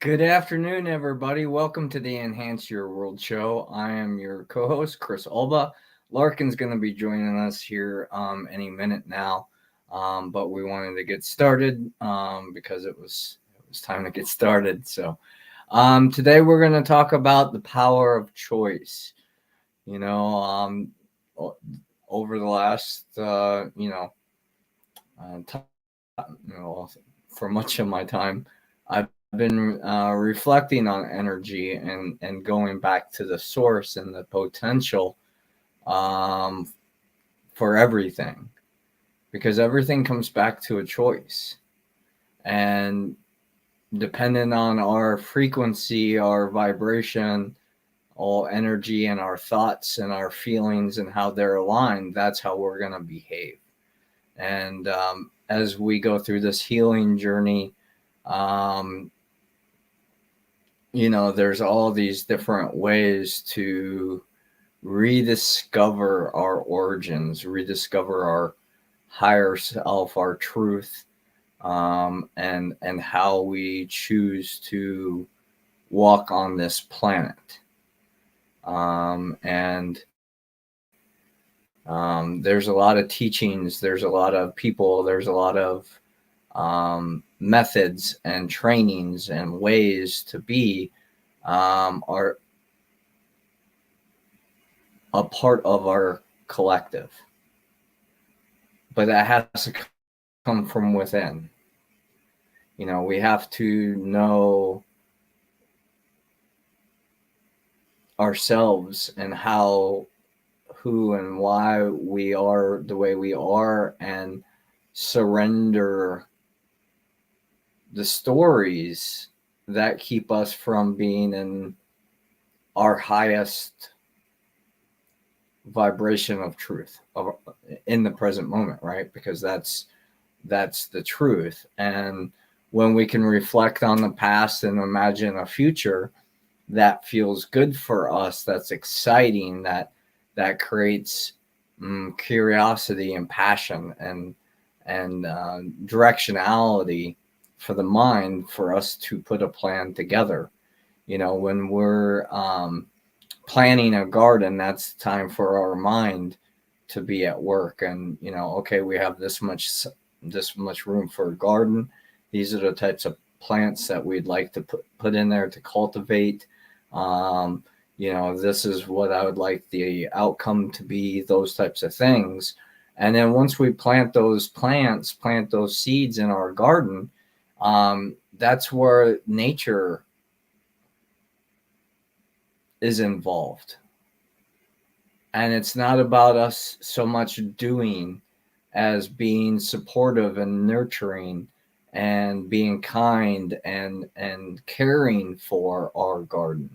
Good afternoon, everybody. Welcome to the Enhance Your World show. I am your co-host, Chris Alba. Larkin's going to be joining us here any minute now, but we wanted to get started because it was time to get started. So today we're going to talk about the power of choice. You know, over the last time, for much of my time, I've been reflecting on energy and going back to the source and the potential um, for everything, because everything comes back to a choice. And depending on our frequency, our vibration, all energy, and our thoughts and our feelings and how they're aligned, that's how we're going to behave. And as we go through this healing journey, um, there's all these different ways to rediscover our origins, rediscover our higher self, our truth, and how we choose to walk on this planet. And there's a lot of teachings, there's a lot of people, there's a lot of methods and trainings and ways to be are a part of our collective, but that has to come from within. We have to know ourselves and how, who, and why we are the way we are, and surrender the stories that keep us from being in our highest vibration of truth in the present moment, right? Because that's the truth. And when we can reflect on the past and imagine a future that feels good for us, that's exciting, that creates curiosity and passion and directionality for the mind, for us to put a plan together. When we're planning a garden, that's time for our mind to be at work. And okay, we have this much room for a garden. These are the types of plants that we'd like to put in there to cultivate. This is what I would like the outcome to be, those types of things. And then once we plant those plants, plant those seeds in our garden, that's where nature is involved. And it's not about us so much doing as being supportive and nurturing and being kind and caring for our garden.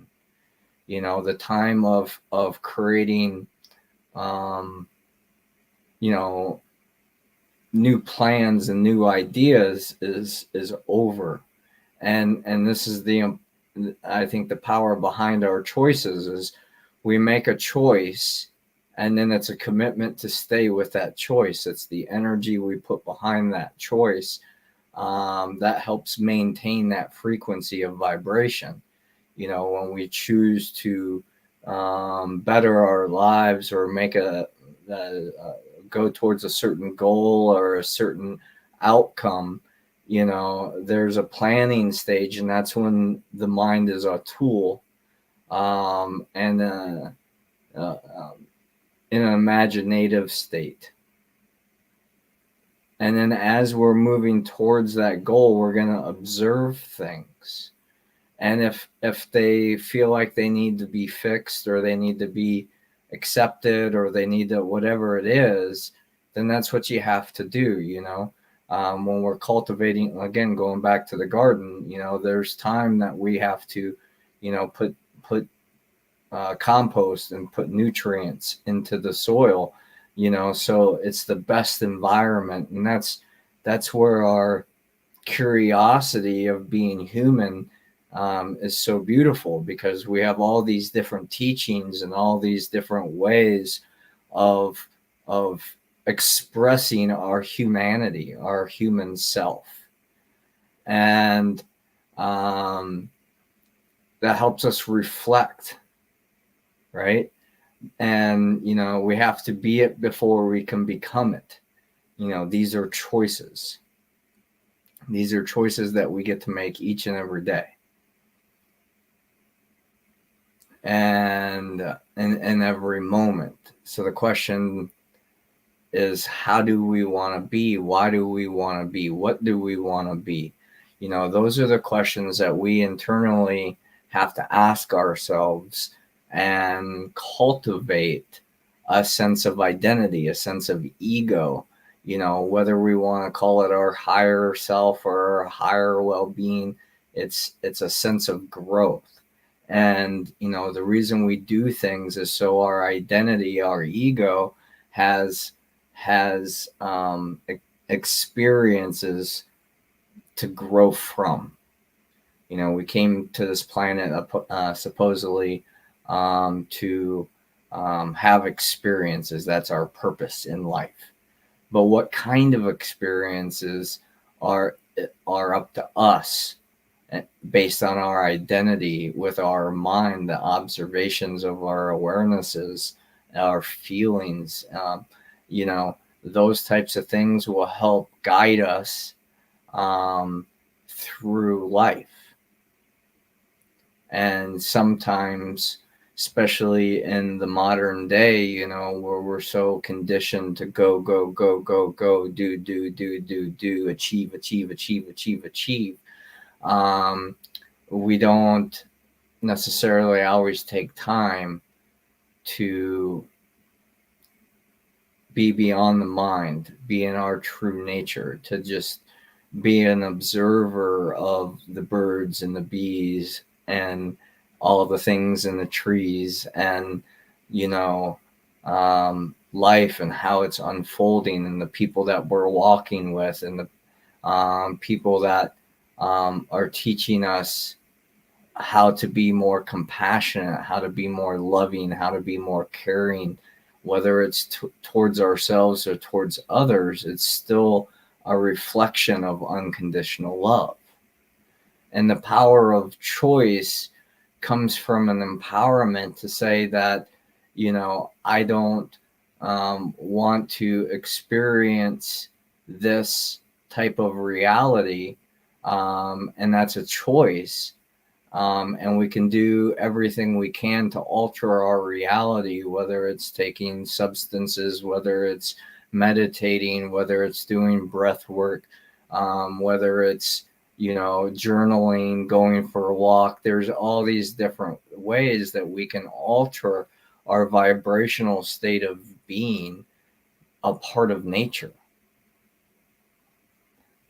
The time of creating new plans and new ideas is over. And this is I think the power behind our choices is we make a choice, and then it's a commitment to stay with that choice. It's the energy we put behind that choice that helps maintain that frequency of vibration. When we choose to better our lives or make a go towards a certain goal or a certain outcome, there's a planning stage, and that's when the mind is a tool and in an imaginative state. And then as we're moving towards that goal, we're going to observe things. And if they feel like they need to be fixed, or they need to be accepted, or they need to, whatever it is, then that's what you have to do. When we're cultivating, again, going back to the garden, there's time that we have to, put compost and put nutrients into the soil, so it's the best environment. And that's where our curiosity of being human is so beautiful, because we have all these different teachings and all these different ways of expressing our humanity, our human self. And that helps us reflect, right? And, we have to be it before we can become it. These are choices. These are choices that we get to make each and every day. And in every moment. So the question is, how do we want to be? Why do we want to be? What do we want to be? Those are the questions that we internally have to ask ourselves and cultivate a sense of identity, a sense of ego, whether we want to call it our higher self or our higher well-being. It's a sense of growth. And, the reason we do things is so our identity, our ego has experiences to grow from. We came to this planet supposedly to have experiences. That's our purpose in life. But what kind of experiences are up to us, based on our identity, with our mind, the observations of our awarenesses, our feelings, those types of things will help guide us through life. And sometimes, especially in the modern day, where we're so conditioned to go, do, achieve. We don't necessarily always take time to be beyond the mind, be in our true nature, to just be an observer of the birds and the bees and all of the things in the trees, and life and how it's unfolding, and the people that we're walking with, and the people that are teaching us how to be more compassionate, how to be more loving, how to be more caring, whether it's towards ourselves or towards others. It's still a reflection of unconditional love. And the power of choice comes from an empowerment to say that, I don't want to experience this type of reality, and that's a choice. And we can do everything we can to alter our reality, whether it's taking substances, whether it's meditating, whether it's doing breath work, whether it's, journaling, going for a walk. There's all these different ways that we can alter our vibrational state of being a part of nature.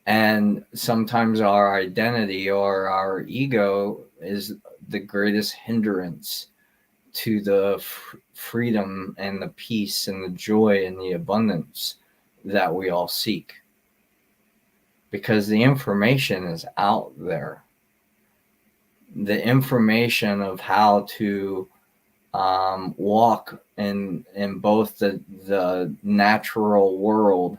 And sometimes our identity or our ego is the greatest hindrance to the freedom and the peace and the joy and the abundance that we all seek. Because the information is out there. The information of how to walk in both the natural world,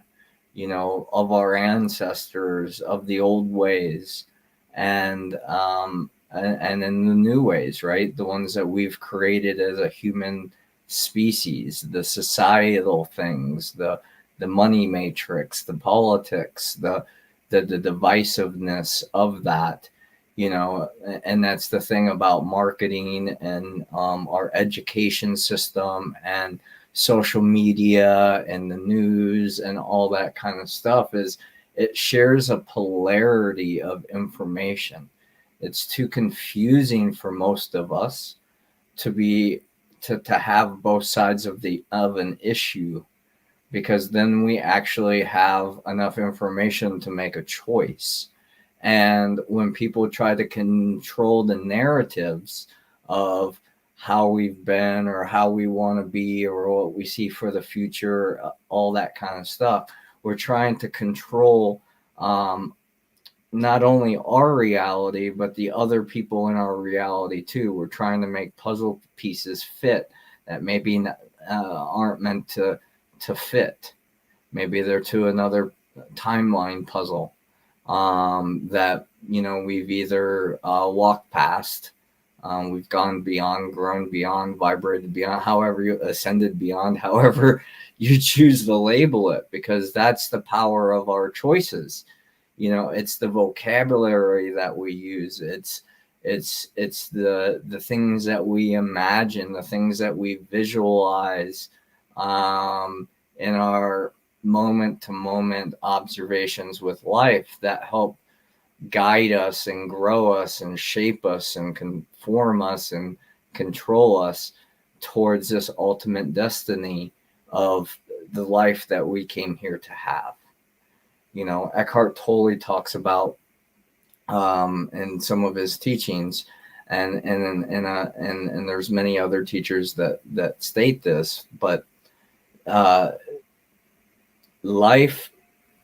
of our ancestors, of the old ways, and in the new ways, right? The ones that we've created as a human species, the societal things, the money matrix, the politics, the divisiveness of that, and that's the thing about marketing and our education system and social media and the news and all that kind of stuff, is it shares a polarity of information. It's too confusing for most of us to have both sides of an issue, because then we actually have enough information to make a choice. And when people try to control the narratives of how we've been or how we want to be or what we see for the future, all that kind of stuff, we're trying to control not only our reality, but the other people in our reality too. We're trying to make puzzle pieces fit that maybe aren't meant to fit. Maybe they're to another timeline puzzle that we've either walked past, We've gone beyond, grown beyond, vibrated beyond, however you ascended beyond, however you choose to label it, because that's the power of our choices. It's the vocabulary that we use. It's the things that we imagine, the things that we visualize, in our moment to moment observations with life that help guide us and grow us and shape us and conform us and control us towards this ultimate destiny of the life that we came here to have. Eckhart Tolle talks about, in some of his teachings, and there's many other teachers that state this, but life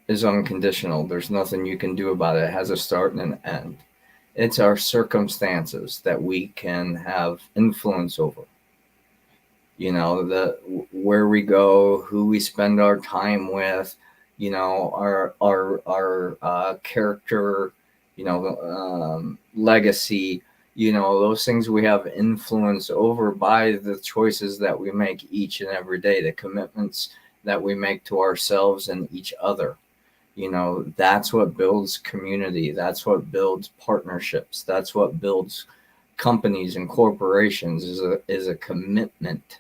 is unconditional. There's nothing you can do about it. It has a start and an end. It's our circumstances that we can have influence over. Where we go, who we spend our time with, our character, legacy, those things we have influence over by the choices that we make each and every day, the commitments that we make to ourselves and each other. That's what builds community. That's what builds partnerships. That's what builds companies and corporations, is a commitment.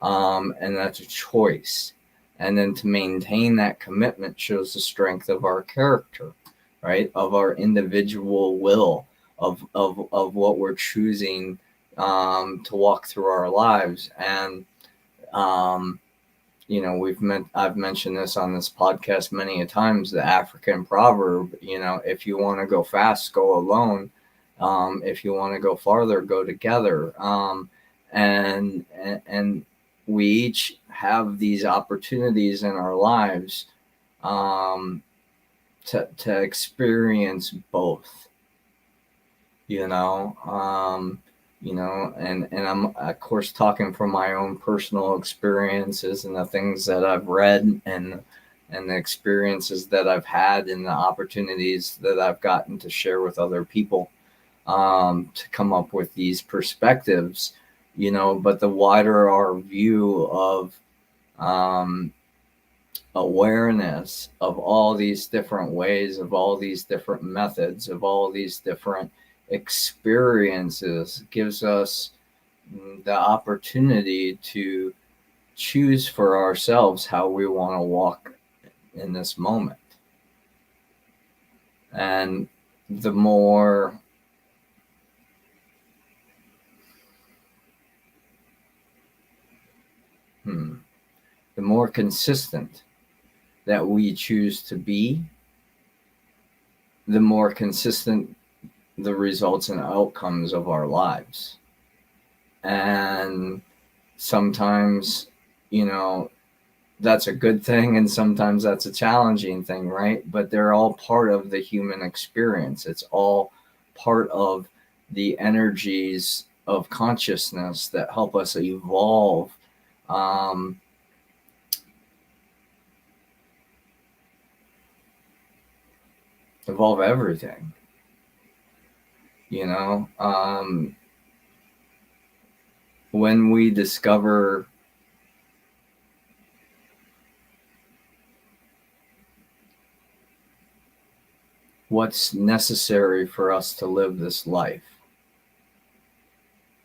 And that's a choice. And then to maintain that commitment shows the strength of our character, right? Of our individual will, of what we're choosing to walk through our lives. And I've mentioned this on this podcast many a times, the African proverb, if you want to go fast, go alone. If you want to go farther, go together. And we each have these opportunities in our lives to experience both, and I'm of course talking from my own personal experiences and the things that I've read and the experiences that I've had and the opportunities that I've gotten to share with other people, to come up with these perspectives, but the wider our view of awareness of all these different ways, of all these different methods, of all these different experiences, gives us the opportunity to choose for ourselves how we want to walk in this moment. And the more consistent that we choose to be, the more consistent the results and outcomes of our lives. And sometimes, that's a good thing, and sometimes that's a challenging thing, right? But they're all part of the human experience. It's all part of the energies of consciousness that help us evolve, everything. When we discover what's necessary for us to live this life,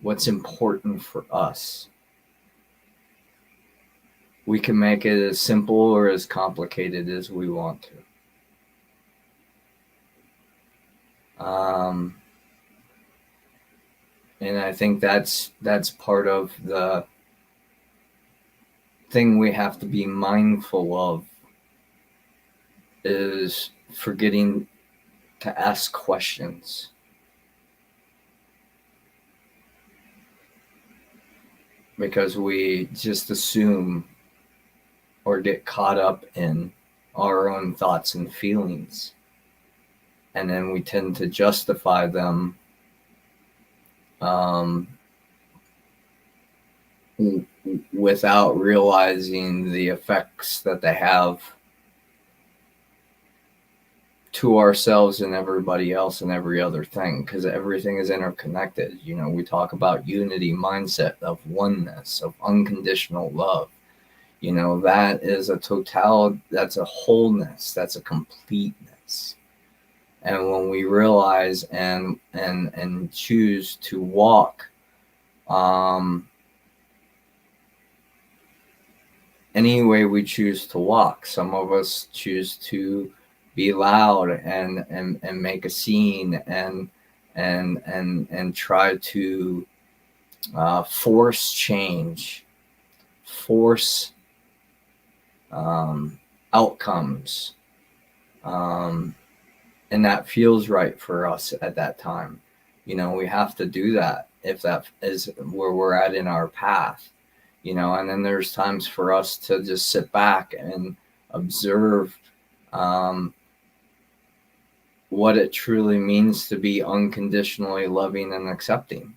what's important for us, we can make it as simple or as complicated as we want to. And I think that's part of the thing we have to be mindful of, is forgetting to ask questions. Because we just assume or get caught up in our own thoughts and feelings. And then we tend to justify them without realizing the effects that they have to ourselves and everybody else and every other thing, because everything is interconnected. You know, we talk about unity mindset, of oneness, of unconditional love. You know, that is a that's a wholeness, that's a completeness. And when we realize and choose to walk any way we choose to walk. Some of us choose to be loud and make a scene and try to force change, force outcomes, and that feels right for us at that time. You know, we have to do that if that is where we're at in our path. You know, and then there's times for us to just sit back and observe what it truly means to be unconditionally loving and accepting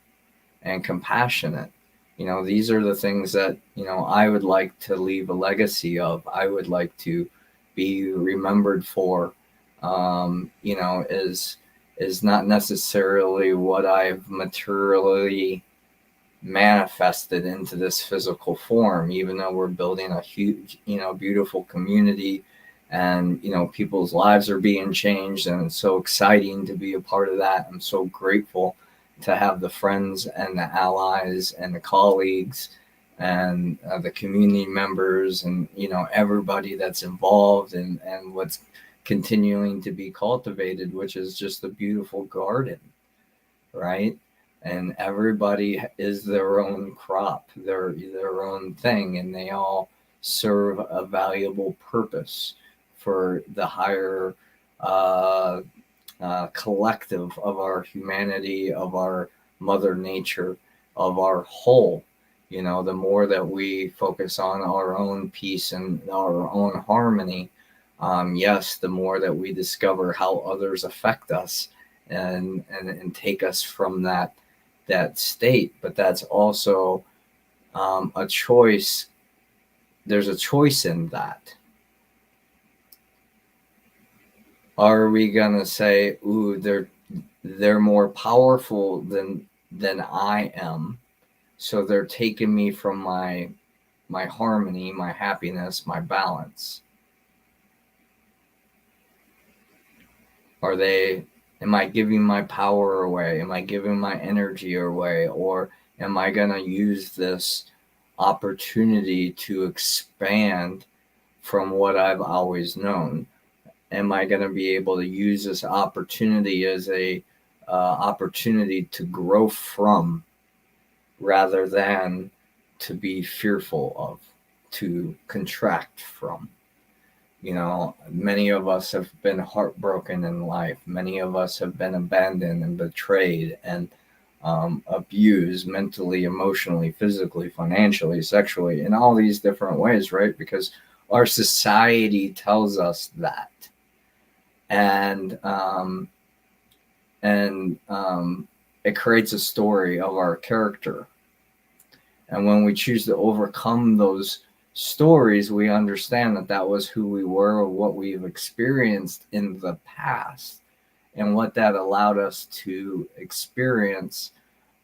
and compassionate. You know, these are the things that, you know, I would like to leave a legacy of. I would like to be remembered for. You know, is not necessarily what I've materially manifested into this physical form, even though we're building a huge, you know, beautiful community, and, you know, people's lives are being changed, and it's so exciting to be a part of that. I'm so grateful to have the friends and the allies and the colleagues and the community members, and, you know, everybody that's involved, and what's continuing to be cultivated, which is just a beautiful garden, right? And everybody is their own crop, their own thing, and they all serve a valuable purpose for the higher collective of our humanity, of our mother nature, of our whole. You know, the more that we focus on our own peace and our own harmony, yes, the more that we discover how others affect us and take us from that state. But that's also a choice. There's a choice in that. Are we gonna say, "Ooh, they're more powerful than I am, so they're taking me from my harmony, my happiness, my balance"? Are they? Am I giving my power away? Am I giving my energy away? Or am I going to use this opportunity to expand from what I've always known? Am I going to be able to use this opportunity as a opportunity to grow from, rather than to be fearful of, to contract from? You know, many of us have been heartbroken in life. Many of us have been abandoned and betrayed and abused mentally, emotionally, physically, financially, sexually, in all these different ways, right? Because our society tells us that. And it creates a story of our character. And when we choose to overcome those stories, we understand that that was who we were, or what we've experienced in the past. And what that allowed us to experience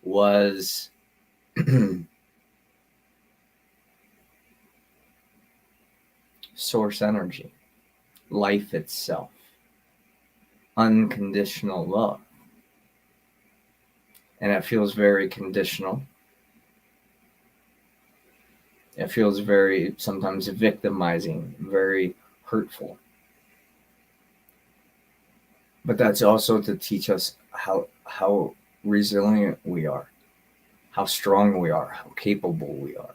was source energy, life itself, unconditional love. And it feels very conditional. It feels very, sometimes, victimizing, very hurtful. But that's also to teach us how resilient we are, how strong we are, how capable we are.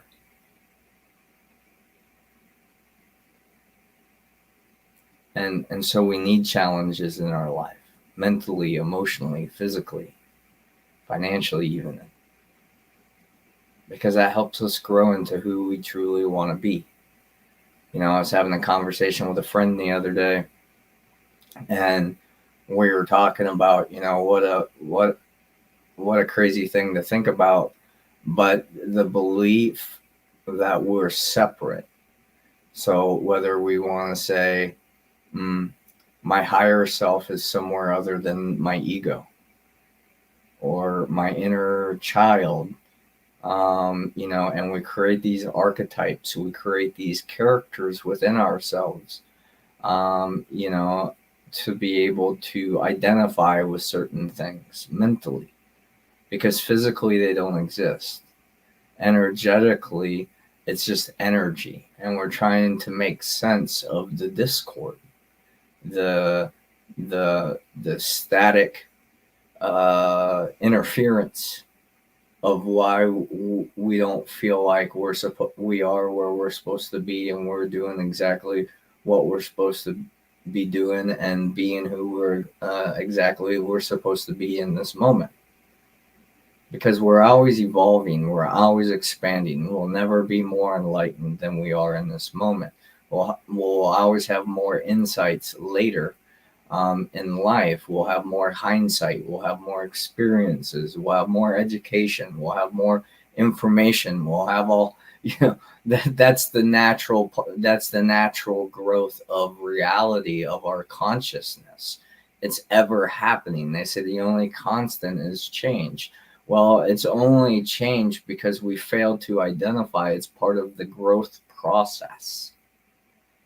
And so we need challenges in our life, mentally, emotionally, physically, financially even, because that helps us grow into who we truly want to be. You know, I was having a conversation with a friend the other day, and we were talking about, you know, what a crazy thing to think about, but the belief that we're separate. So whether we want to say, my higher self is somewhere other than my ego or my inner child. And we create these archetypes, we create these characters within ourselves, to be able to identify with certain things mentally, because physically they don't exist. Energetically, it's just energy, and we're trying to make sense of the discord, the static interference of why we don't feel like we are where we're supposed to be, and we're doing exactly what we're supposed to be doing, and being who we're supposed to be in this moment. Because we're always evolving, we're always expanding. We'll never be more enlightened than we are in this moment. We'll always have more insights later in life. We'll have more hindsight. We'll have more experiences. We'll have more education. We'll have more information. We'll have all, that's the natural growth of reality of our consciousness. It's ever happening. They say the only constant is change. Well, it's only change because we failed to identify it's part of the growth process.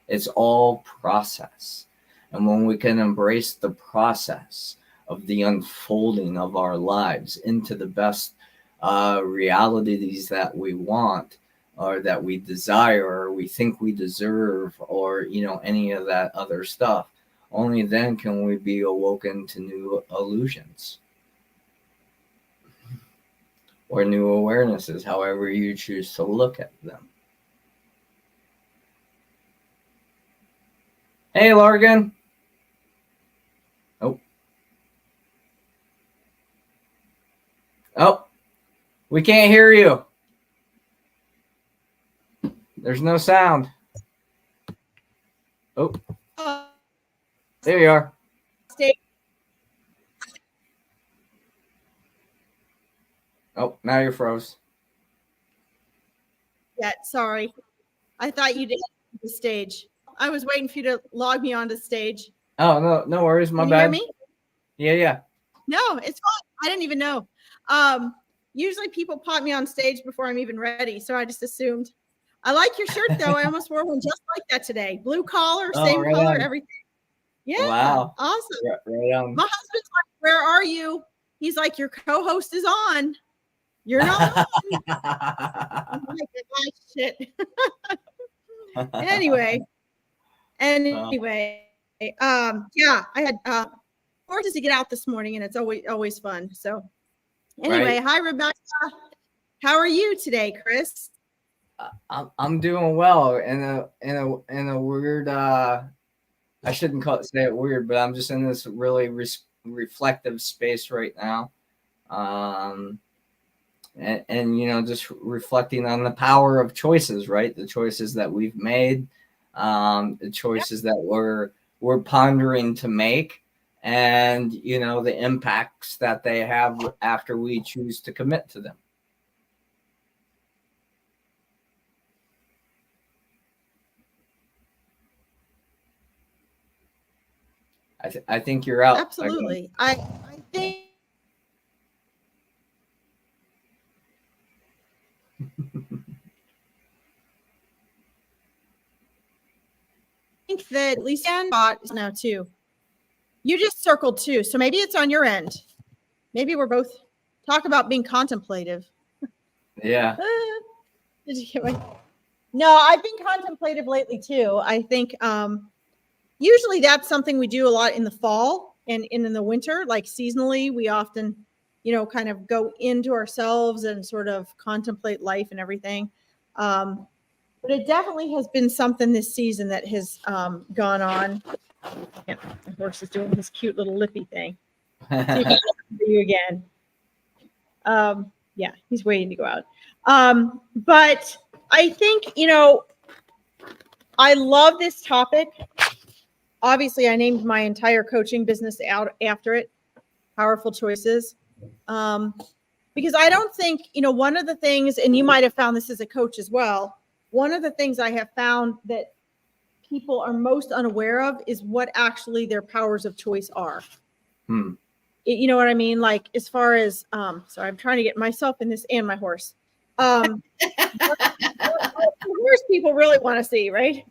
It's all process. And when we can embrace the process of the unfolding of our lives into the best realities that we want, or that we desire, or we think we deserve, or, any of that other stuff, only then can we be awoken to new illusions. Or new awarenesses, however you choose to look at them. Hey, Larkin. Oh, we can't hear you. There's no sound. Oh, there you are. Oh, now you're froze. Yeah, sorry. I thought you did the stage. I was waiting for you to log me onto stage. Oh, no worries. My bad. Can you hear me? Yeah. No, it's fine. I didn't even know. Usually people pop me on stage before I'm even ready, so I just assumed. I like your shirt, though. I almost wore one just like that today. Blue collar, same color, everything. Yeah. Wow. Awesome. Right on. My husband's like, "Where are you?" He's like, "Your co-host is on. You're not on." I'm like, "Oh, shit." Anyway, yeah, I had horses to get out this morning, and it's always fun. So anyway, right. Hi, Rebecca. How are you today, Chris? I'm doing well in a weird I shouldn't say it weird, but I'm just in this really reflective space right now. And just reflecting on the power of choices, right? The choices that we've made, the choices that we're pondering to make, and the impacts that they have after we choose to commit to them. I think you're out. Absolutely. I think that at least spot is now too. You just circled 2, so maybe it's on your end. Maybe we're both talk about being contemplative. Yeah. Did you get my? No, I've been contemplative lately too. I think usually that's something we do a lot in the fall and in the winter, like seasonally. We often, kind of go into ourselves and sort of contemplate life and everything. But it definitely has been something this season that has gone on. Yeah, the horse is doing his cute little lippy thing. See you again. Yeah, he's waiting to go out. But I think, I love this topic. Obviously, I named my entire coaching business out after it, Powerful Choices. Because I don't think, one of the things, and you might have found this as a coach as well, one of the things I have found that people are most unaware of is what actually their powers of choice are. You know what I mean? Like, as far as, sorry, I'm trying to get myself in this and my horse. Horse people really want to see, right?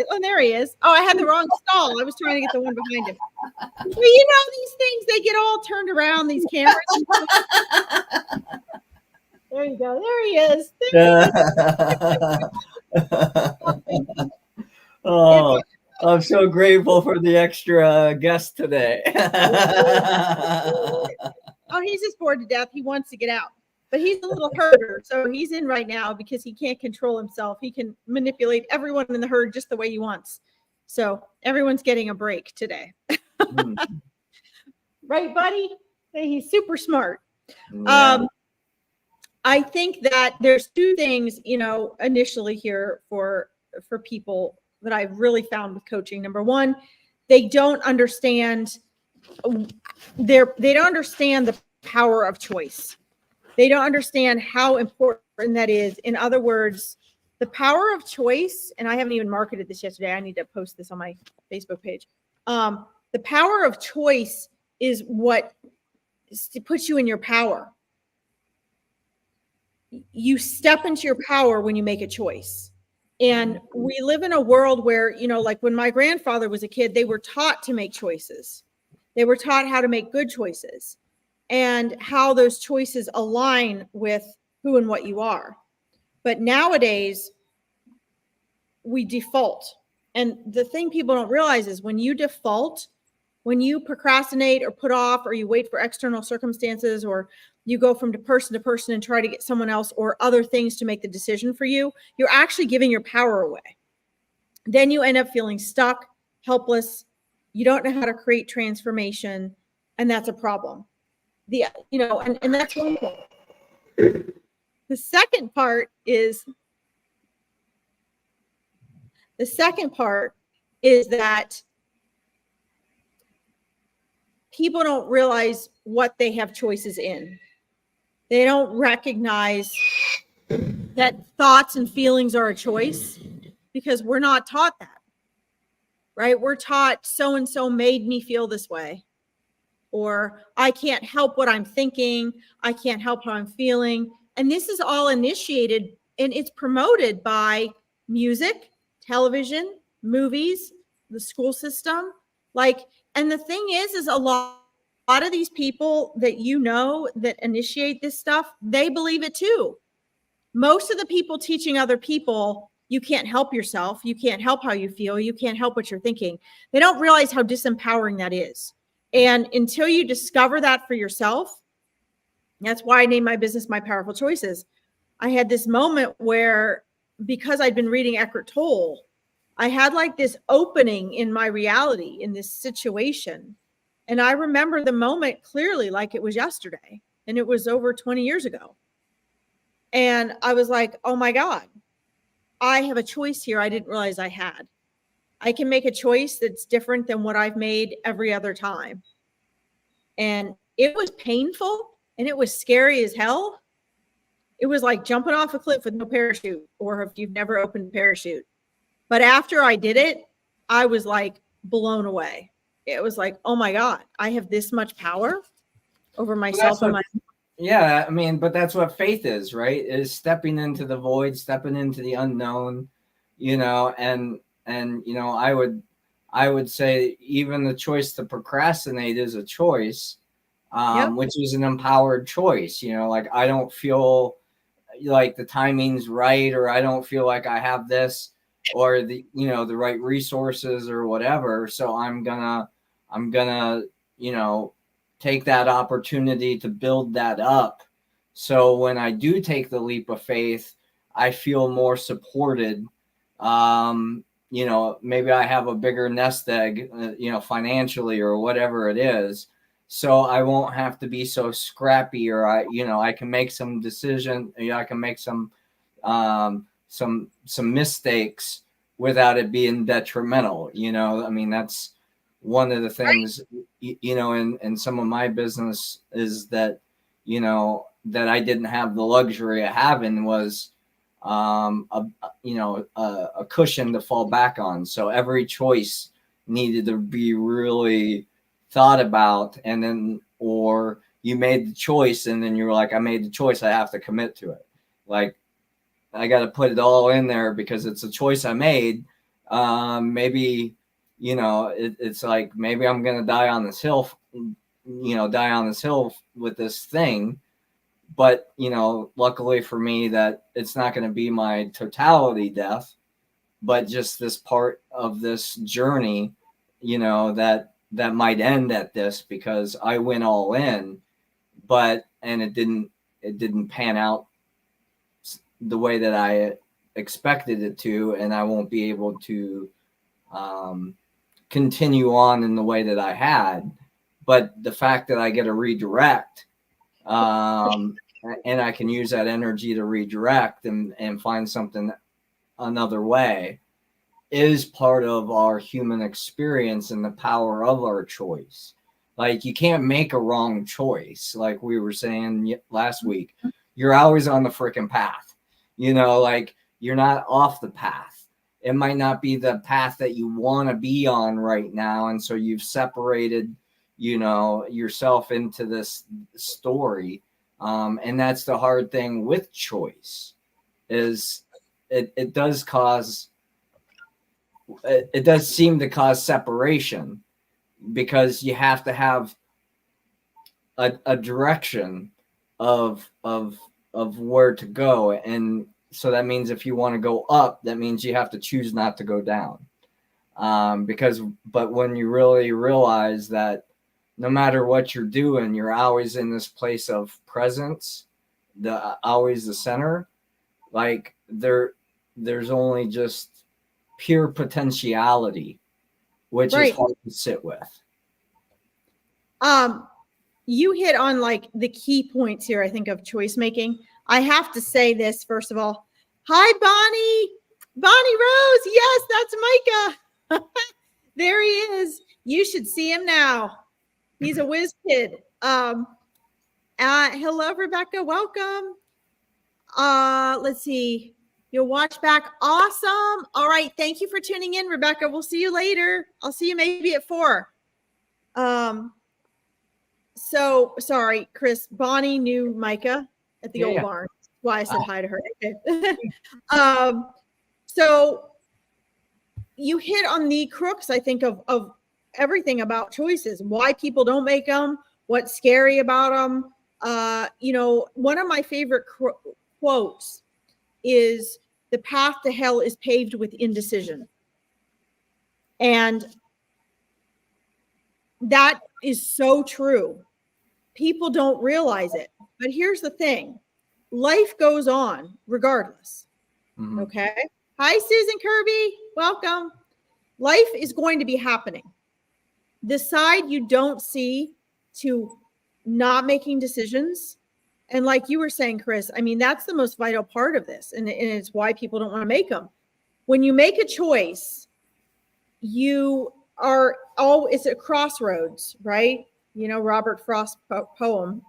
Oh, there he is. Oh, I had the wrong stall. I was trying to get the one behind him. But you know, these things, they get all turned around, these cameras. There you go. There he is. Oh, I'm so grateful for the extra guest today. Oh, he's just bored to death. He wants to get out. But he's a little herder, so he's in right now because he can't control himself. He can manipulate everyone in the herd just the way he wants. So everyone's getting a break today. Right, buddy? He's super smart. Yeah. I think that there's two things, you know, initially here for people that I've really found with coaching. Number one, they don't understand they don't understand the power of choice. They don't understand how important that is. In other words, the power of choice, and I haven't even marketed this yesterday. I need to post this on my Facebook page. The power of choice is what puts you in your power. You step into your power when you make a choice. And we live in a world where, you know, like when my grandfather was a kid, they were taught to make choices. They were taught how to make good choices and how those choices align with who and what you are. But nowadays, we default. And the thing people don't realize is when you default, when you procrastinate or put off, or you wait for external circumstances, or you go from person to person and try to get someone else or other things to make the decision for you, you're actually giving your power away. Then you end up feeling stuck, helpless. You don't know how to create transformation, and that's a problem. And that's one thing. The second part is that people don't realize what they have choices in. They don't recognize that thoughts and feelings are a choice because we're not taught that, right? We're taught so-and-so made me feel this way, or I can't help what I'm thinking. I can't help how I'm feeling. And this is all initiated and it's promoted by music, television, movies, the school system. And the thing is a lot of these people that you know that initiate this stuff, they believe it too. Most of the people teaching other people, you can't help yourself. You can't help how you feel. You can't help what you're thinking. They don't realize how disempowering that is. And until you discover that for yourself, that's why I named my business My Powerful Choices. I had this moment where, because I'd been reading Eckhart Tolle, I had like this opening in my reality in this situation. And I remember the moment clearly, like it was yesterday, and it was over 20 years ago. And I was like, oh my God, I have a choice here I didn't realize I had. I can make a choice that's different than what I've made every other time. And it was painful and it was scary as hell. It was like jumping off a cliff with no parachute, or if you've never opened a parachute. But after I did it, I was like blown away. It was like, oh my God, I have this much power over myself. Yeah, I mean, but that's what faith is, right? Is stepping into the void, stepping into the unknown, you know, and you know, I would say even the choice to procrastinate is a choice, which is an empowered choice. You know, like I don't feel like the timing's right, or I don't feel like I have this or the right resources or whatever. So I'm gonna, you know, take that opportunity to build that up. So when I do take the leap of faith, I feel more supported. You know, maybe I have a bigger nest egg, you know, financially or whatever it is. So I won't have to be so scrappy, or I can make some decision. I can make some mistakes without it being detrimental. You know, I mean, that's one of the things, you know, in some of my business is that, you know, that I didn't have the luxury of having was a cushion to fall back on. So every choice needed to be really thought about, and then, or you made the choice and then you were like, I made the choice, I have to commit to it. Like, I got to put it all in there because it's a choice I made. Maybe, it's like, maybe I'm going to die on this hill, with this thing. But, luckily for me that it's not going to be my totality death, but just this part of this journey, that might end at this because I went all in, and it didn't pan out the way that I expected it to, and I won't be able to continue on in the way that I had. But the fact that I get a redirect, and I can use that energy to redirect and find something another way, is part of our human experience and the power of our choice. Like, you can't make a wrong choice. Like we were saying last week, you're always on the freaking path. Like, you're not off the path. It might not be the path that you want to be on right now. And so you've separated, yourself into this story. And that's the hard thing with choice, is it does seem to cause separation, because you have to have a direction of where to go. And so that means if you want to go up, that means you have to choose not to go down. But when you really realize that no matter what you're doing, you're always in this place of presence, always the center, like there's only just pure potentiality, which is hard to sit with. You hit on like the key points here, I think, of choice making. I have to say this, first of all. Hi, Bonnie Rose. Yes, that's Micah. There he is. You should see him now. He's a whiz kid. Hello, Rebecca. Welcome. Let's see. You'll watch back. Awesome. All right. Thank you for tuning in, Rebecca. We'll see you later. I'll see you maybe at 4. So sorry, Chris. Bonnie knew Micah at the old barn. That's why I said hi to her. So you hit on the crux, I think, of everything about choices. Why people don't make them. What's scary about them. One of my favorite quotes is, "The path to hell is paved with indecision." And that is so true. People don't realize it. But here's the thing. Life goes on regardless. Mm-hmm. Okay? Hi, Susan Kirby. Welcome. Life is going to be happening. The side you don't see to not making decisions, and like you were saying, Chris, I mean, that's the most vital part of this. And it's why people don't want to make them. When you make a choice, it's a crossroads, right? Robert Frost's poem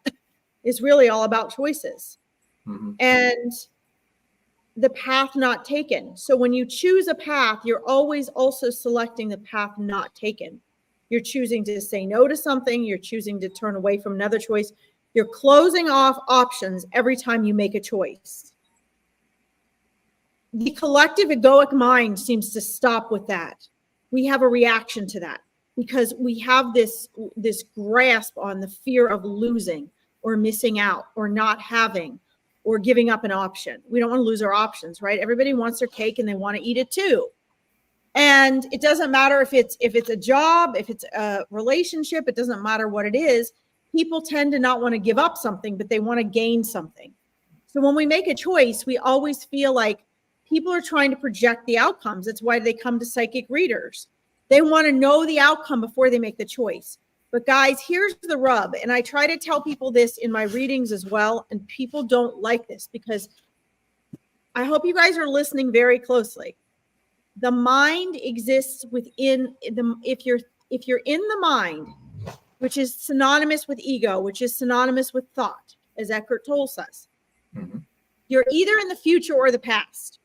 is really all about choices. Mm-hmm. And the path not taken. So when you choose a path, you're always also selecting the path not taken. You're choosing to say no to something. You're choosing to turn away from another choice. You're closing off options every time you make a choice. The collective egoic mind seems to stop with that. We have a reaction to that because we have this grasp on the fear of losing or missing out or not having or giving up an option. We don't want to lose our options, right? Everybody wants their cake and they want to eat it too. And it doesn't matter if it's a job, if it's a relationship, it doesn't matter what it is. People tend to not want to give up something, but they want to gain something. So when we make a choice, we always feel like people are trying to project the outcomes. That's why they come to psychic readers. They want to know the outcome before they make the choice. But guys, here's the rub. And I try to tell people this in my readings as well. And people don't like this because I hope you guys are listening very closely. The mind exists within if you're in the mind, which is synonymous with ego, which is synonymous with thought, as Eckhart Tolle says. Mm-hmm. You're either in the future or the past.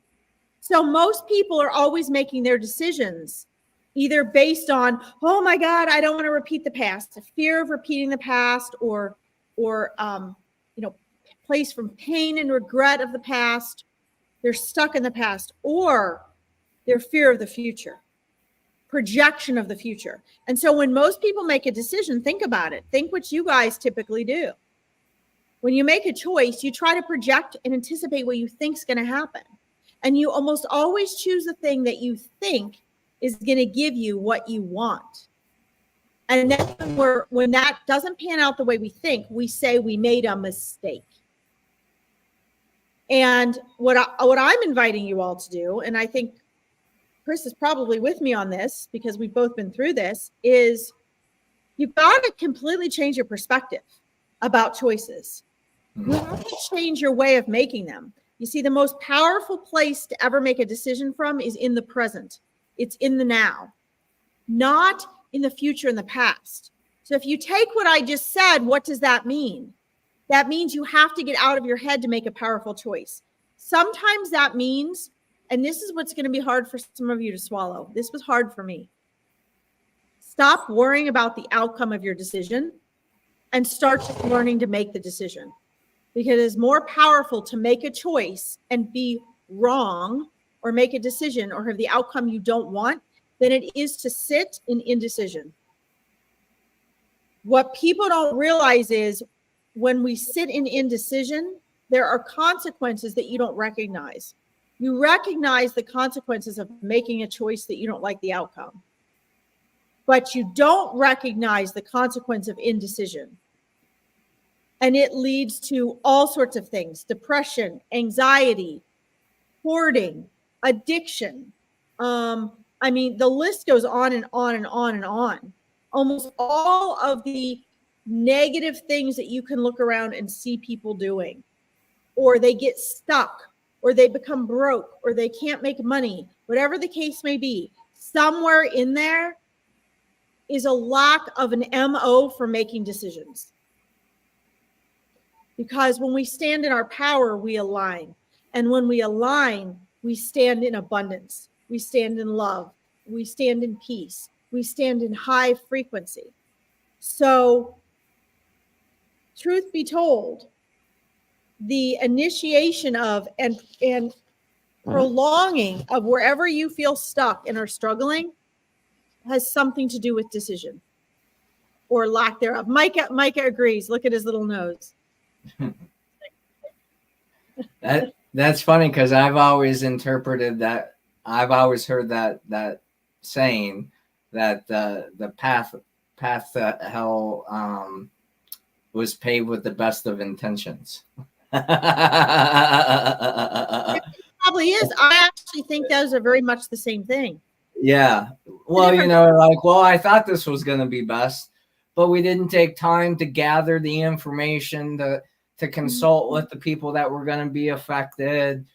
So most people are always making their decisions either based on, oh my God, I don't want to repeat the past, a fear of repeating the past, or place from pain and regret of the past. They're stuck in the past, or their fear of the future, projection of the future. And so when most people make a decision, think about it. Think what you guys typically do. When you make a choice, you try to project and anticipate what you think is going to happen. And you almost always choose the thing that you think is going to give you what you want. And then when that doesn't pan out the way we think, we say we made a mistake. And what I'm inviting you all to do, and I think Chris is probably with me on this because we've both been through this, is you've got to completely change your perspective about choices. You have to change your way of making them. You see, the most powerful place to ever make a decision from is in the present. It's in the now, not in the future and the past. So if you take what I just said, what does that mean? That means you have to get out of your head to make a powerful choice. Sometimes that means, and this is what's going to be hard for some of you to swallow. This was hard for me. Stop worrying about the outcome of your decision and start just learning to make the decision. Because it's more powerful to make a choice and be wrong or make a decision or have the outcome you don't want than it is to sit in indecision. What people don't realize is when we sit in indecision, there are consequences that you don't recognize. You recognize the consequences of making a choice that you don't like the outcome, but you don't recognize the consequence of indecision. And it leads to all sorts of things: depression, anxiety, hoarding, addiction. The list goes on and on and on and on. Almost all of the negative things that you can look around and see people doing, or they get stuck, or they become broke, or they can't make money, whatever the case may be, somewhere in there is a lack of an MO for making decisions. Because when we stand in our power, we align. And when we align, we stand in abundance. We stand in love. We stand in peace. We stand in high frequency. So, truth be told, the initiation of and prolonging of wherever you feel stuck and are struggling has something to do with decision or lack thereof. Micah agrees. Look at his little nose. That's funny because I've always interpreted that. I've always heard that saying that the path to hell was paved with the best of intentions. It probably is. I actually think those are very much the same thing. Yeah. Well, I thought this was going to be best, but we didn't take time to gather the information to consult with the people that were going to be affected,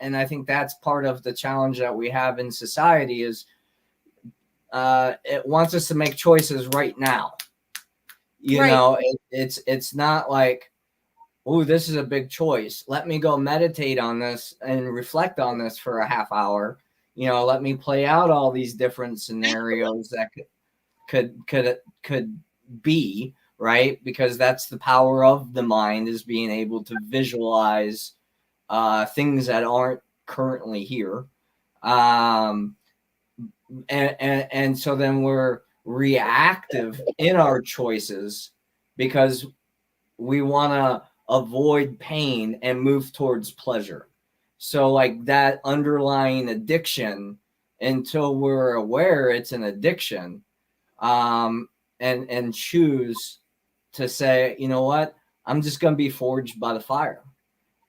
and I think that's part of the challenge that we have in society is it wants us to make choices right now. It's not like, oh, this is a big choice. Let me go meditate on this and reflect on this for a half hour. Let me play out all these different scenarios that could be, right? Because that's the power of the mind, is being able to visualize things that aren't currently here. And so then we're reactive in our choices because we want to avoid pain and move towards pleasure. So like that underlying addiction, until we're aware it's an addiction, and choose to say, you know what, I'm just going to be forged by the fire.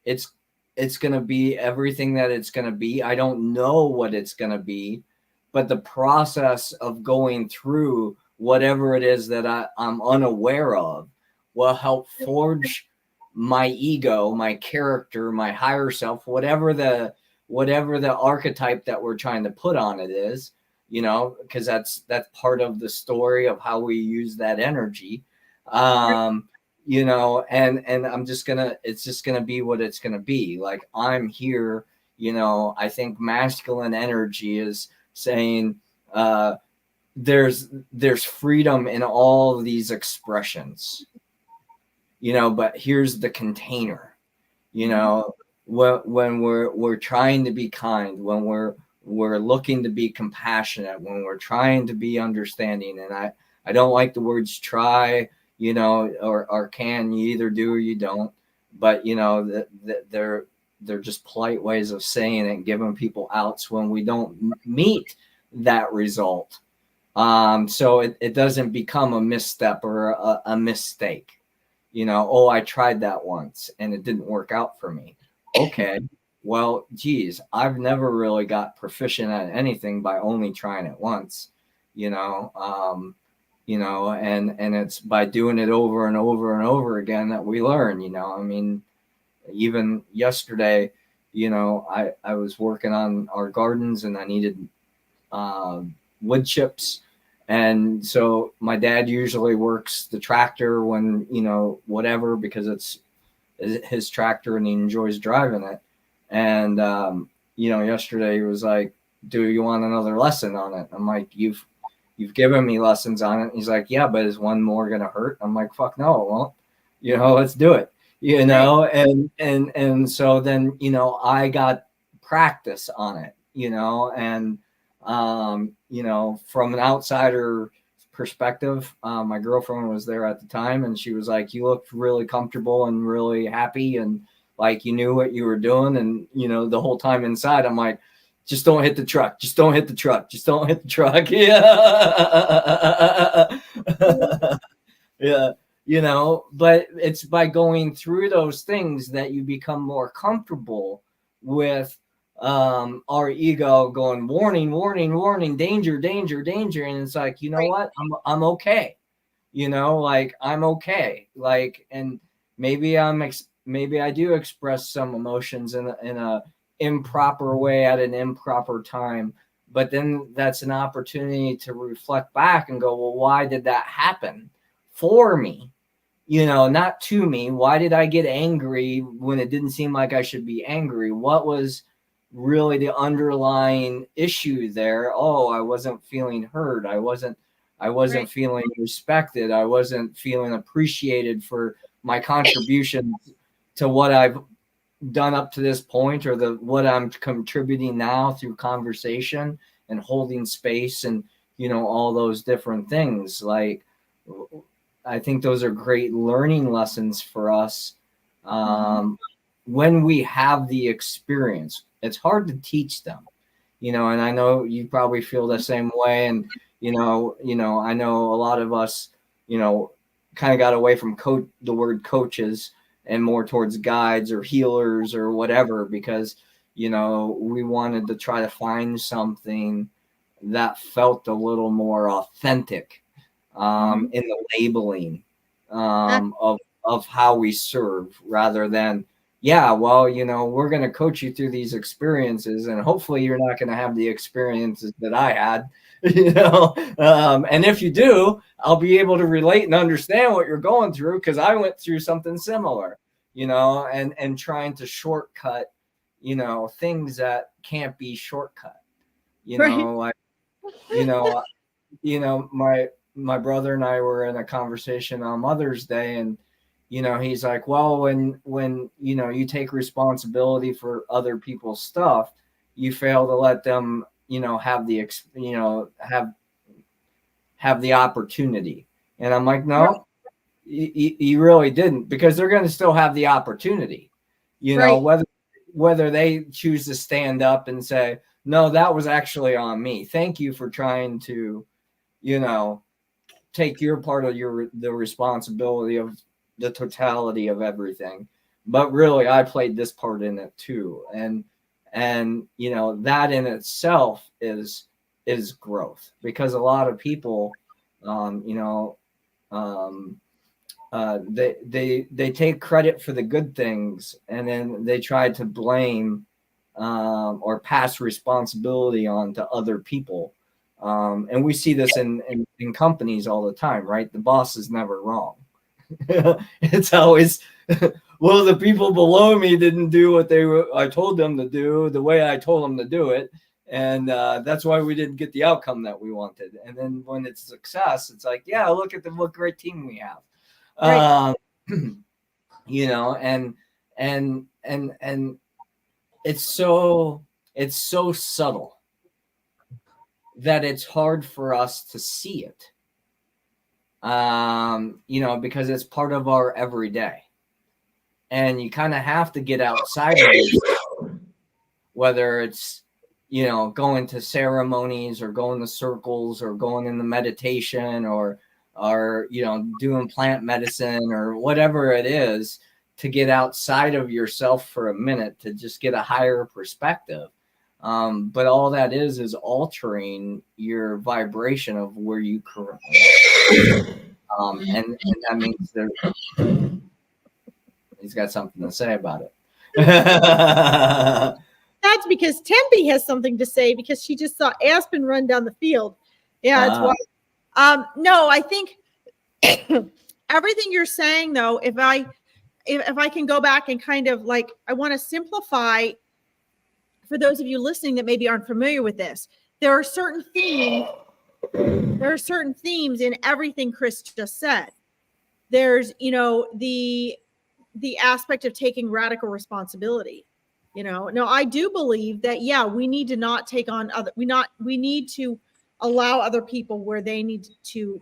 It's going to be everything that it's going to be. I don't know what it's going to be, but the process of going through whatever it is that I'm unaware of will help forge my ego, my character, my higher self, whatever the archetype that we're trying to put on it is, because that's part of the story of how we use that energy. you know, and it's just gonna be what it's gonna be. Like, I'm here, you know. I think masculine energy is saying, there's freedom in all of these expressions, you know, but here's the container, you know. When we're trying to be kind, when we're looking to be compassionate, when we're trying to be understanding. And I don't like the words try, you know, or can. You either do or you don't. But you know that they're just polite ways of saying it, giving people outs when we don't meet that result. So it doesn't become a misstep or a mistake. You know, oh, I tried that once and it didn't work out for me. Okay, well, geez, I've never really got proficient at anything by only trying it once. You know, and it's by doing it over and over and over again that we learn. You know, I mean, even yesterday, you know, I was working on our gardens and I needed uh, wood chips. And so my dad usually works the tractor when, you know, whatever, because it's his tractor and he enjoys driving it. And, you know, yesterday he was like, do you want another lesson on it? I'm like, you've given me lessons on it. He's like, yeah, but is one more going to hurt? I'm like, fuck no, it won't. You know, let's do it, you know? And so then, you know, I got practice on it, you know, and, you know, from an outsider perspective, my girlfriend was there at the time and she was like, you looked really comfortable and really happy and like you knew what you were doing. And, you know, the whole time inside, I'm like, just don't hit the truck. Just don't hit the truck. Just don't hit the truck. Yeah. Yeah. You know, but it's by going through those things that you become more comfortable with our ego going warning, warning, warning, danger, danger, danger. And it's like, you know what? I'm okay. You know, like I'm okay. Like, and maybe maybe I do express some emotions in a improper way at an improper time. But then that's an opportunity to reflect back and go, well, why did that happen for me? You know, not to me. Why did I get angry when it didn't seem like I should be angry? What was really the underlying issue there? Oh, I wasn't feeling heard. I wasn't feeling respected. I wasn't feeling appreciated for my contributions to what I've done up to this point, or the what I'm contributing now through conversation and holding space and, you know, all those different things. Like, I think those are great learning lessons for us. When we have the experience, it's hard to teach them, you know, and I know you probably feel the same way. And, I know a lot of us, you know, kind of got away from the word coaches and more towards guides or healers or whatever, because, you know, we wanted to try to find something that felt a little more authentic in the labeling of how we serve, rather than, yeah, well, you know, we're going to coach you through these experiences and hopefully you're not going to have the experiences that I had, you know, and if you do, I'll be able to relate and understand what you're going through because I went through something similar, you know, and trying to shortcut, you know, things that can't be shortcut, you know, like, you know, my brother and I were in a conversation on Mother's Day, and, you know, he's like, well, when you know, you take responsibility for other people's stuff, you fail to let them, you know, have the opportunity. And I'm like, no, you really didn't, because they're going to still have the opportunity, you know, whether they choose to stand up and say, no, that was actually on me. Thank you for trying to, you know, take your part of the responsibility of the totality of everything. But really, I played this part in it too. And you know, that in itself is growth, because a lot of people, you know, they take credit for the good things and then they try to blame or pass responsibility on to other people. And we see this in companies all the time, right? The boss is never wrong. It's always, well, the people below me didn't do what I told them to do the way I told them to do it. And that's why we didn't get the outcome that we wanted. And then when it's success, it's like, yeah, look at what great team we have. Right. You know, and it's so subtle that it's hard for us to see it. You know, because it's part of our everyday. And you kind of have to get outside of it, whether it's, you know, going to ceremonies or going to circles or going into meditation or, you know, doing plant medicine or whatever it is, to get outside of yourself for a minute to just get a higher perspective. But all that is altering your vibration of where you currently are. And that means he's got something to say about it. That's because Tempe has something to say because she just saw Aspen run down the field. Yeah, that's why. No, I think everything you're saying, though, if I can go back and kind of like, I want to simplify for those of you listening that maybe aren't familiar with this. There are certain themes in everything Chris just said. There's, you know, the aspect of taking radical responsibility. You know, no, I do believe that, yeah, we need to not take on we need to allow other people where they need to,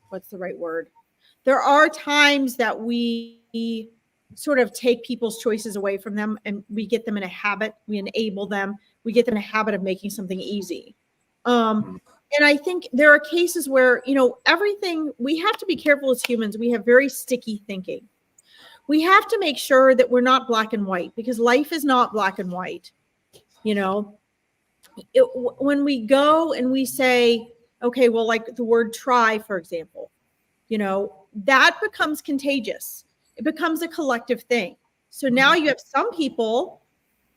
what's the right word? There are times that we sort of take people's choices away from them and we get them in a habit, we enable them, we get them in a habit of making something easy. And I think there are cases where, you know, everything, we have to be careful as humans. We have very sticky thinking. We have to make sure that we're not black and white, because life is not black and white. You know, when we go and we say, okay, well, like the word try, for example, you know, that becomes contagious. It becomes a collective thing. So now you have some people,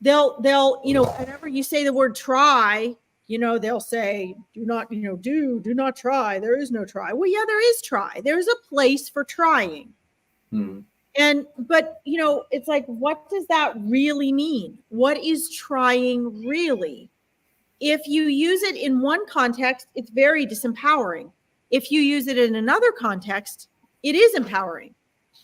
they'll, you know, whenever you say the word try, you know, they'll say, do not, you know, do not try. There is no try. Well, yeah, there is try. There's a place for trying. But, you know, it's like, what does that really mean? What is trying really? If you use it in one context, it's very disempowering. If you use it in another context, it is empowering.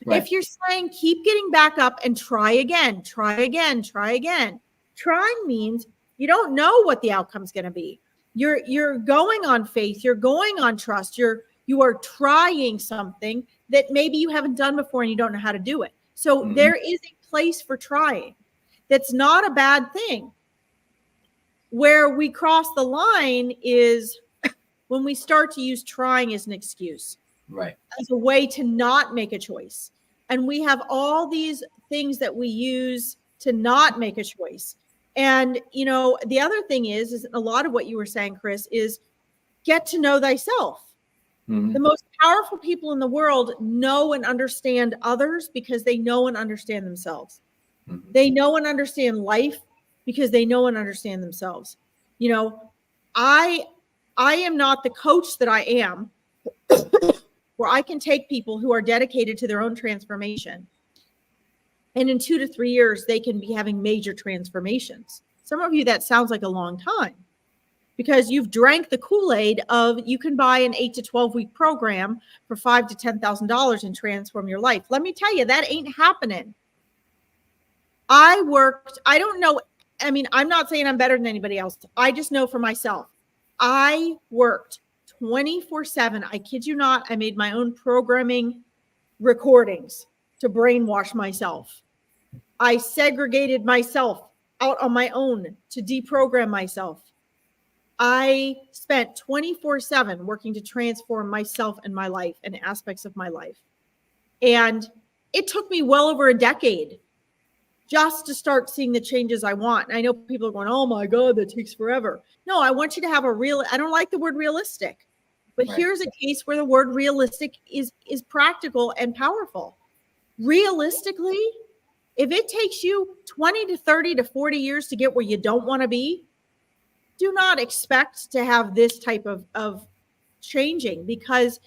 Right. If you're saying, keep getting back up and try again, try again, try again. Trying means you don't know what the outcome's going to be. You're going on faith. You're going on trust. You are trying something that maybe you haven't done before and you don't know how to do it. So there is a place for trying. That's not a bad thing. Where we cross the line is when we start to use trying as an excuse. Right. As a way to not make a choice. And we have all these things that we use to not make a choice. And, you know, the other thing is a lot of what you were saying, Chris, is get to know thyself. The most powerful people in the world know and understand others because they know and understand themselves. They know and understand life because they know and understand themselves. You know, I am not the coach that I am, where I can take people who are dedicated to their own transformation, and in 2 to 3 years, they can be having major transformations. Some of you, that sounds like a long time, because you've drank the Kool-Aid of you can buy an 8 to 12 week program for $5,000 to $10,000 and transform your life. Let me tell you, that ain't happening. I don't know. I mean, I'm not saying I'm better than anybody else. I just know for myself, I worked 24/7. I kid you not. I made my own programming recordings to brainwash myself. I segregated myself out on my own to deprogram myself. I spent 24/7 working to transform myself and my life and aspects of my life. And it took me well over a decade just to start seeing the changes I want. And I know people are going, oh my God, that takes forever. No, I want you to have I don't like the word realistic, but right. Here's a case where the word realistic is practical and powerful. Realistically, if it takes you 20 to 30 to 40 years to get where you don't want to be, do not expect to have this type of changing, because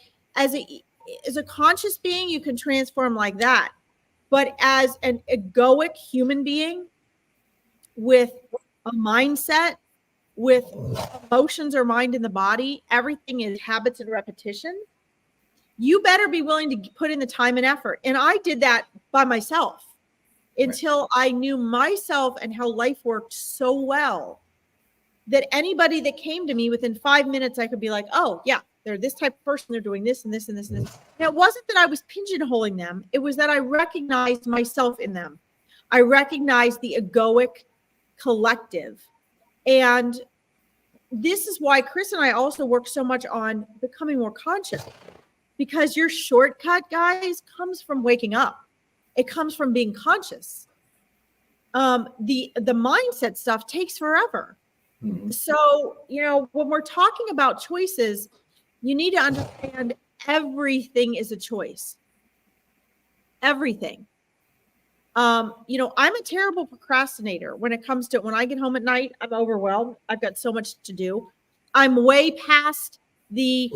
as a conscious being, you can transform like that. But as an egoic human being with a mindset, with emotions or mind in the body, everything is habits and repetition. You better be willing to put in the time and effort. And I did that by myself until I knew myself and how life worked so well that anybody that came to me within 5 minutes, I could be like, oh, yeah, they're this type of person. They're doing this and this and this and this. And it wasn't that I was pigeonholing them. It was that I recognized myself in them. I recognized the egoic collective. And this is why Chris and I also work so much on becoming more conscious, because your shortcut, guys, comes from waking up. It comes from being conscious. The mindset stuff takes forever. Mm-hmm. So, when we're talking about choices, you need to understand everything is a choice. Everything. I'm a terrible procrastinator when it comes to when I get home at night. I'm overwhelmed. I've got so much to do. I'm way past the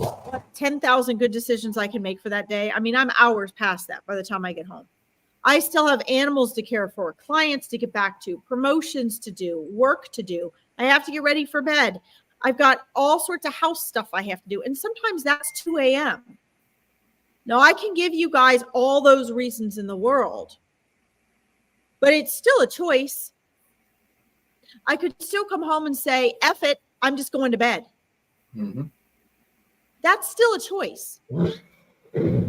10,000 good decisions I can make for that day. I mean, I'm hours past that by the time I get home. I still have animals to care for, clients to get back to, promotions to do, work to do. I have to get ready for bed. I've got all sorts of house stuff I have to do. And sometimes that's 2 a.m. Now, I can give you guys all those reasons in the world, but it's still a choice. I could still come home and say, F it, I'm just going to bed. Mm-hmm. That's still a choice.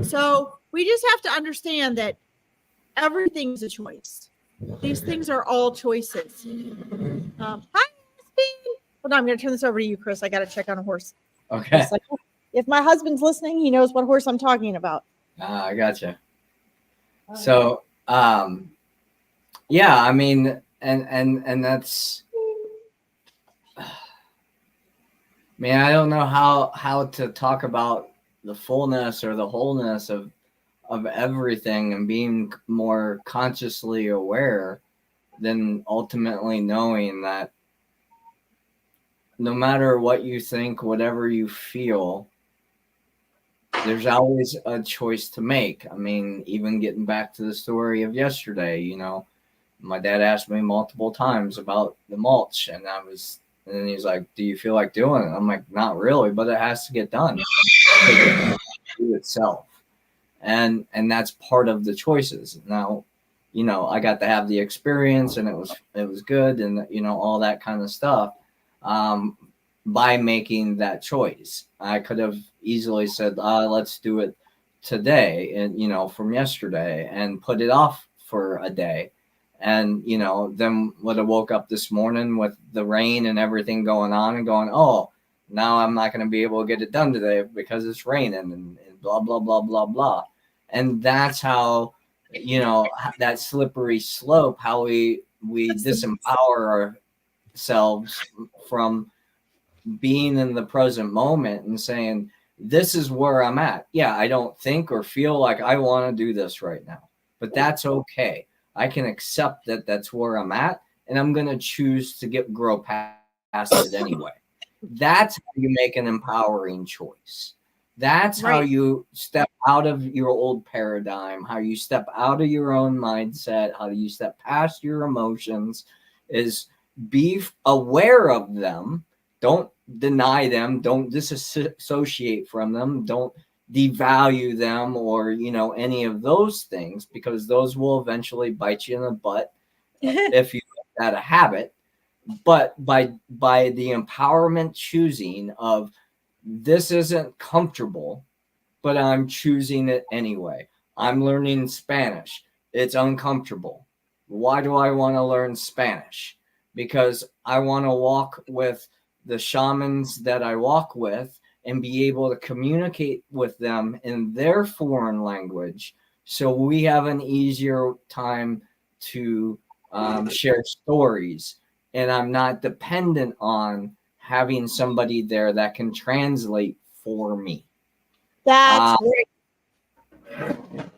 So we just have to understand that everything's a choice. These things are all choices. Hi, husband. Hold on, I'm going to turn this over to you, Chris. I got to check on a horse. Okay. Like, if my husband's listening, he knows what horse I'm talking about. I gotcha. So, yeah, I mean, and that's, man, I don't know how to talk about the fullness or the wholeness of everything and being more consciously aware than ultimately knowing that no matter what you think, whatever you feel, there's always a choice to make. I mean, even getting back to the story of yesterday, my dad asked me multiple times about the mulch, and then he's like, do you feel like doing it? I'm like, not really, but it has to get done. It do itself. And that's part of the choices. Now, I got to have the experience, and it was good, and all that kind of stuff. By making that choice, I could have easily said, let's do it today, and from yesterday, and put it off for a day, and then would have woke up this morning with the rain and everything going on, and going, oh, now I'm not going to be able to get it done today because it's raining, and blah blah blah blah blah. And that's how that slippery slope, how we disempower ourselves from being in the present moment and saying, this is where I'm at. Yeah, I don't think or feel like I want to do this right now, but that's okay. I can accept that that's where I'm at, and I'm going to choose to grow past it anyway. That's how you make an empowering choice. That's how you step out of your old paradigm, how you step out of your own mindset, how you step past your emotions, is be aware of them. Don't deny them. Don't disassociate from them. Don't devalue them or, any of those things, because those will eventually bite you in the butt if you make that a habit. But by the empowerment choosing of, this isn't comfortable, but I'm choosing it anyway. I'm learning Spanish. It's uncomfortable. Why do I want to learn Spanish? Because I want to walk with the shamans that I walk with and be able to communicate with them in their foreign language, so we have an easier time to share stories. And I'm not dependent on having somebody there that can translate for me. That's great.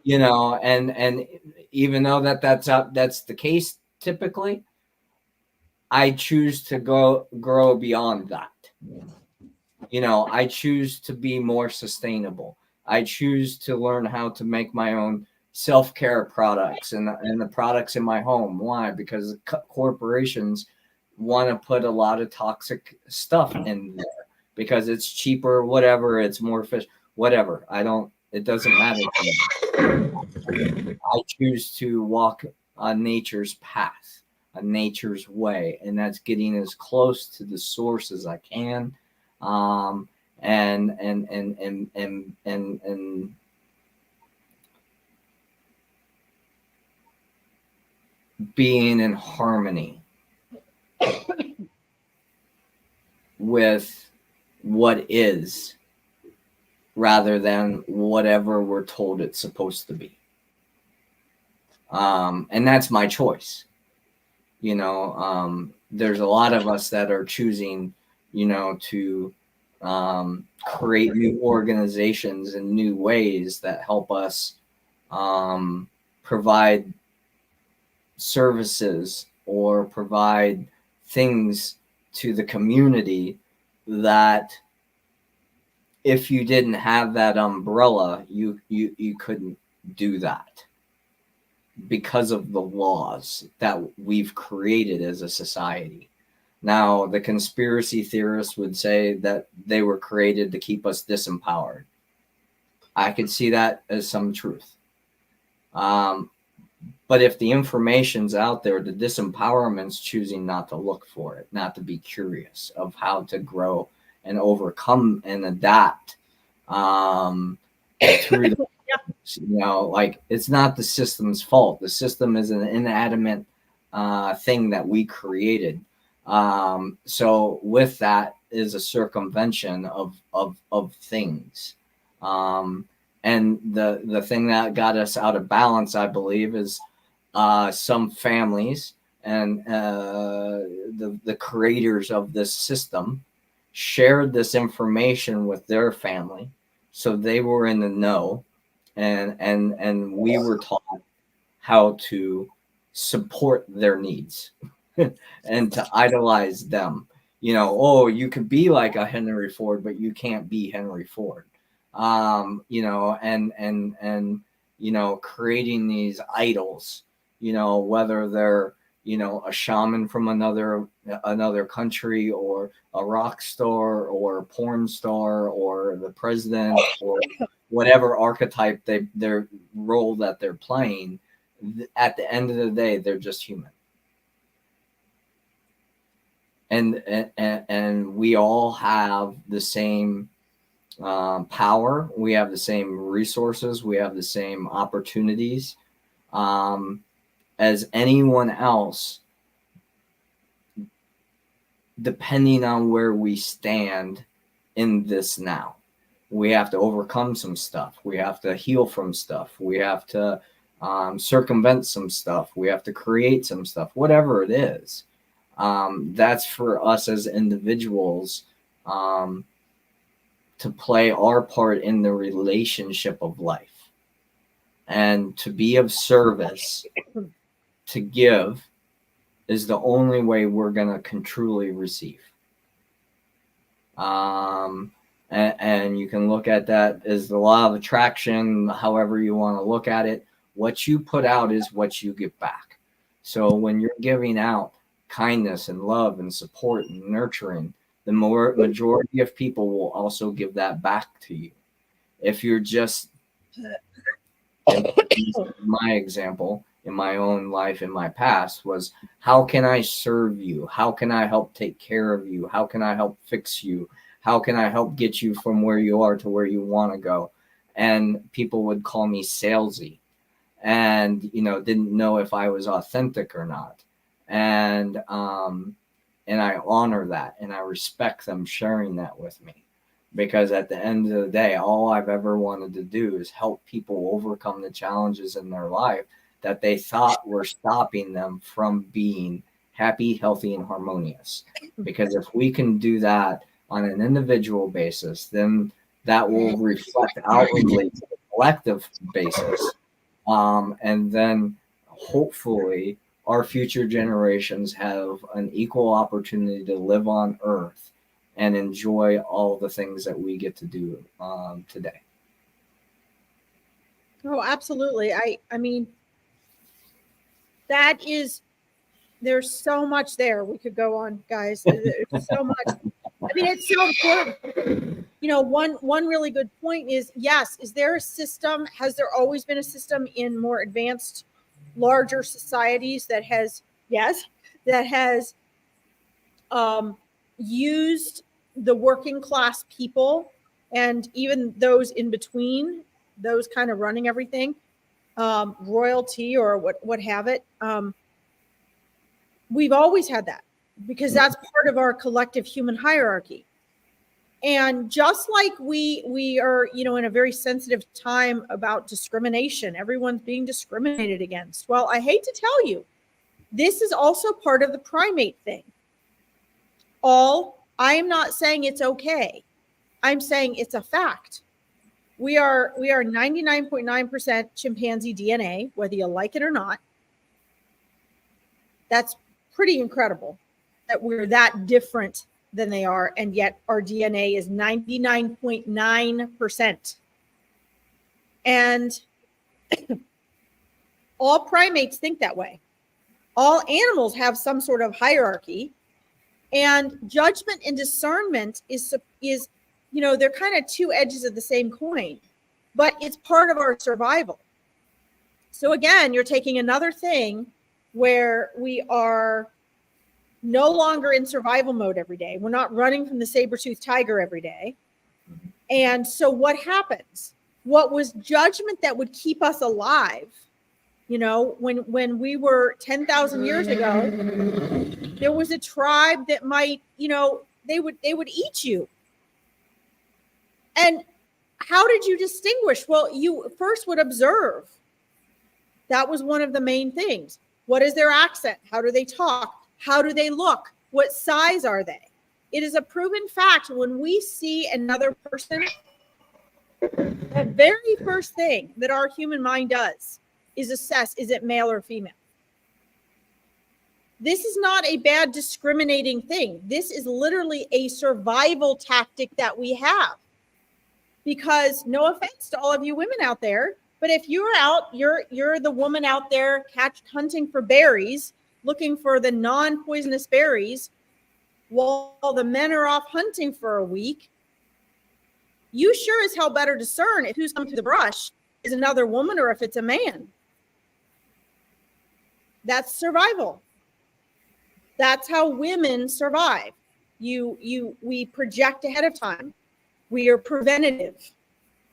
And even though that's the case typically, I choose to grow beyond that. I choose to be more sustainable. I choose to learn how to make my own self-care products and the products in my home. Why? Because corporations want to put a lot of toxic stuff in there because it's cheaper, whatever, it's more efficient, whatever. It doesn't matter to me. I choose to walk on nature's path, a nature's way, and that's getting as close to the source as I can. And being in harmony with what is rather than whatever we're told it's supposed to be. And that's my choice. There's a lot of us that are choosing, to create new organizations and new ways that help us provide services or provide things to the community that if you didn't have that umbrella, you couldn't do that because of the laws that we've created as a society. Now, the conspiracy theorists would say that they were created to keep us disempowered. I could see that as some truth. But if the information's out there, the disempowerment's choosing not to look for it, not to be curious of how to grow and overcome and adapt through the, like it's not the system's fault. The system is an inanimate thing that we created. So with that is a circumvention of things. And the thing that got us out of balance, I believe, is some families and the creators of this system shared this information with their family, so they were in the know, and we were taught how to support their needs and to idolize them. Oh, you could be like a Henry Ford, but you can't be Henry Ford. And creating these idols, whether they're, a shaman from another country, or a rock star, or a porn star, or the president, or whatever archetype their role that they're playing. At the end of the day, they're just human. And we all have the same power. We have the same resources. We have the same opportunities as anyone else, depending on where we stand in this now. We have to overcome some stuff. We have to heal from stuff. We have to circumvent some stuff. We have to create some stuff, whatever it is. That's for us as individuals to play our part in the relationship of life, and to be of service, to give, is the only way we're going to truly receive. And you can look at that as the law of attraction, however you want to look at it. What you put out is what you get back. So when you're giving out kindness and love and support and nurturing, the majority of people will also give that back to you. If you're just, my example in my own life, in my past, was how can I serve you? How can I help take care of you? How can I help fix you? How can I help get you from where you are to where you want to go? And people would call me salesy, and didn't know if I was authentic or not. And I honor that, and I respect them sharing that with me, because at the end of the day, all I've ever wanted to do is help people overcome the challenges in their life that they thought were stopping them from being happy, healthy, and harmonious. Because if we can do that on an individual basis, then that will reflect outwardly to the collective basis. And then hopefully our future generations have an equal opportunity to live on Earth and enjoy all the things that we get to do today. Oh, absolutely. I mean, that is, there's so much there we could go on, guys. There's so much. I mean, it's so important. You know, one really good point is, yes, is there a system? Has there always been a system in more advanced, larger societies that has, yes, that has used the working class people and even those in between, those kind of running everything, royalty or what have it. We've always had that because that's part of our collective human hierarchy. And just like we are, you know, in a very sensitive time about discrimination, everyone's being discriminated against. Well, I hate to tell you, this is also part of the primate thing. I am not saying it's okay. I'm saying it's a fact. We are 99.9% chimpanzee DNA, whether you like it or not. That's pretty incredible that we're that different than they are, and yet our DNA is 99.9%. And all primates think that way. All animals have some sort of hierarchy, and judgment and discernment is you know, they're kind of two edges of the same coin, but it's part of our survival. So again, you're taking another thing where we are no longer in survival mode every day. We're not running from the saber-toothed tiger every day. And so what happens? What was judgment that would keep us alive? You know, when we were 10,000 years ago, there was a tribe that might, you know, they would eat you. And how did you distinguish? Well, you first would observe. That was one of the main things. What is their accent? How do they talk? How do they look? What size are they? It is a proven fact when we see another person, the very first thing that our human mind does is assess, is it male or female? This is not a bad discriminating thing. This is literally a survival tactic that we have. Because no offense to all of you women out there, but if you're out, you're the woman out there hunting for berries, looking for the non-poisonous berries, while the men are off hunting for a week, you sure as hell better discern if who's coming through the brush is another woman or if it's a man. That's survival. That's how women survive. We project ahead of time. We are preventative,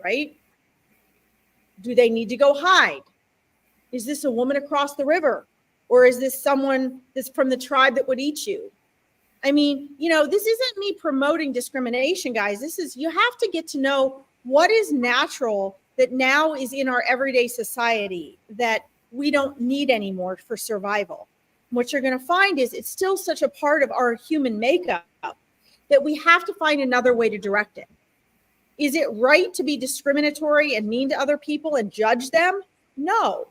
right? Do they need to go hide? Is this a woman across the river? Or is this someone that's from the tribe that would eat you? I mean, you know, this isn't me promoting discrimination, guys. This is, you have to get to know what is natural that now is in our everyday society that we don't need anymore for survival. What you're going to find is it's still such a part of our human makeup that we have to find another way to direct it. Is it right to be discriminatory and mean to other people and judge them? No.